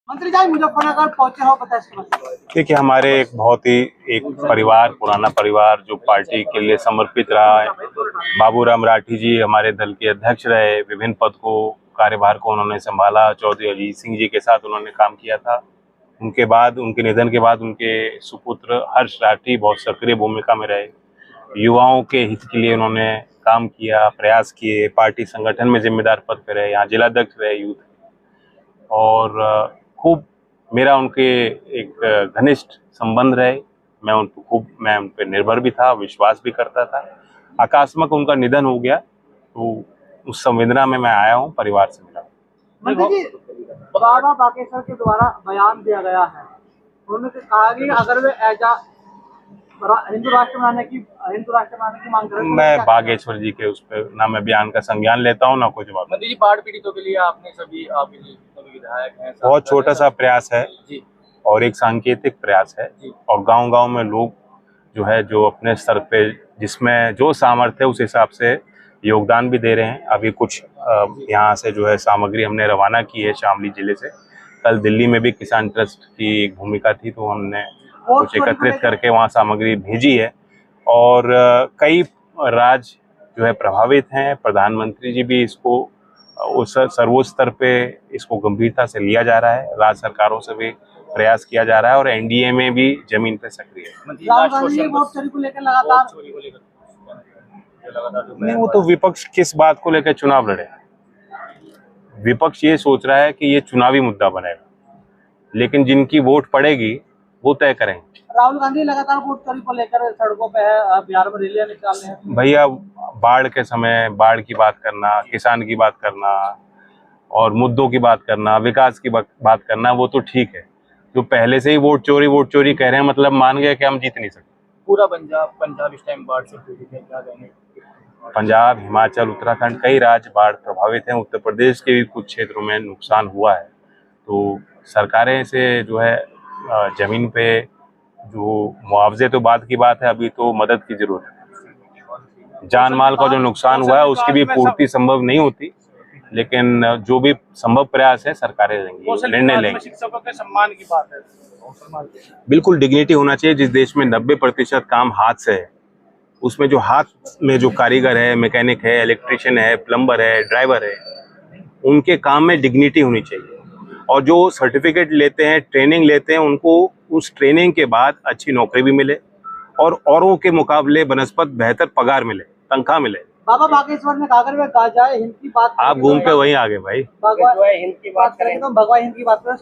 मंत्री जी मुजफ्फरनगर पहुंचे हो, बताइए इसके बारे में। देखिए, हमारे एक बहुत ही एक परिवार, पुराना परिवार जो पार्टी के लिए समर्पित रहा है। बाबूराम राठी जी हमारे दल के अध्यक्ष रहे, विभिन्न पद को कार्यभार को उन्होंने संभाला। चौधरी अजीत सिंह जी के साथ उन्होंने काम किया था। उनके बाद, उनके निधन के बाद, उनके सुपुत्र हर्ष राठी बहुत सक्रिय भूमिका में रहे। युवाओं के हित के लिए उन्होंने काम किया, प्रयास किए, पार्टी संगठन में जिम्मेदार पद पे रहे, यहाँ जिलाध्यक्ष रहे यूथ, और खूब मेरा उनके एक घनिष्ठ संबंध रहे। मैं उन पर निर्भर भी था, विश्वास भी करता था। अकस्मात उनका निधन हो गया तो उस संवेदना में मैं आया हूँ, परिवार से मिला। मंत्री जी, बाबा बागेश्वर के द्वारा बयान दिया गया है, उन्होंने कहा कि अगर वे हिंदू राष्ट्र बनाने की मांग करें। मैं बागेश्वर जी के उस पर ना मैं बयान का संज्ञान लेता हूँ, ना कुछ जवाब। मंत्री जी, बाढ़ पीड़ितों के लिए आपने सभी विधायक हैं, बहुत छोटा सा प्रयास है जी, और एक सांकेतिक प्रयास है, और गांव-गांव में लोग जो है, जो अपने स्तर पे जिसमें जो सामर्थ्य है उस हिसाब से योगदान भी दे रहे हैं। अभी कुछ यहाँ से जो है सामग्री हमने रवाना की है शामली जिले से। कल दिल्ली में भी किसान ट्रस्ट की एक भूमिका थी, तो हमने कुछ एकत्रित करके वहाँ सामग्री भेजी है। और कई राज्य जो है प्रभावित हैं। प्रधानमंत्री जी भी इसको उस सर्वोच्च स्तर पे इसको गंभीरता से लिया जा रहा है। राज्य सरकारों से भी प्रयास किया जा रहा है, और एनडीए में भी जमीन पे सक्रिय है। नहीं, वो तो विपक्ष किस बात को लेकर चुनाव लड़े। विपक्ष ये सोच रहा है कि ये चुनावी मुद्दा बनेगा, लेकिन जिनकी वोट पड़ेगी वो तय करेंगे। राहुल गांधी लगातार वोट चोरी को लेकर सड़कों पे है, बिहार में रैलियां निकाल रहे हैं। भैया, बाढ़ के समय बाढ़ की बात करना, किसान की बात करना और मुद्दों की बात करना, विकास की बात करना, वो तो ठीक है। जो पहले से ही वोट चोरी कह रहे हैं, मतलब मान गए कि हम जीत नहीं सकते। पूरा पंजाब इस टाइम बाढ़ से पीड़ित है, क्या कहेंगे? पंजाब, हिमाचल, उत्तराखंड, कई राज्य बाढ़ प्रभावित हैं। उत्तर प्रदेश के भी कुछ क्षेत्रों में नुकसान हुआ है। तो सरकारें से जो है जमीन पे जो मुआवजे तो बात की बात है, अभी तो मदद की जरूरत है। जान माल का जो नुकसान हुआ है उसकी भी पूर्ति संभव नहीं होती, लेकिन जो भी संभव प्रयास है सरकारें लेंगी, निर्णय लेंगी। शिक्षकों के सम्मान की बात है, बिल्कुल डिग्निटी होना चाहिए। जिस देश में 90% काम हाथ से है, उसमें जो हाथ में जो कारीगर है, मैकेनिक है, इलेक्ट्रिशियन है, प्लम्बर है, ड्राइवर है, उनके काम में डिग्निटी होनी चाहिए। और जो सर्टिफिकेट लेते हैं, ट्रेनिंग लेते हैं, उनको उस ट्रेनिंग के बाद अच्छी नौकरी भी मिले और औरों के मुकाबले बनस्पत बेहतर पगार मिले, तनख्वाह मिले। बाबा बागेश्वर ने कहा, अगर वे गाजाए हिंद की बात, आप घूम के वहीं आ गए भाई। भगवा हिंद की बात करेंगे तो भगवा हिंद की बात करें।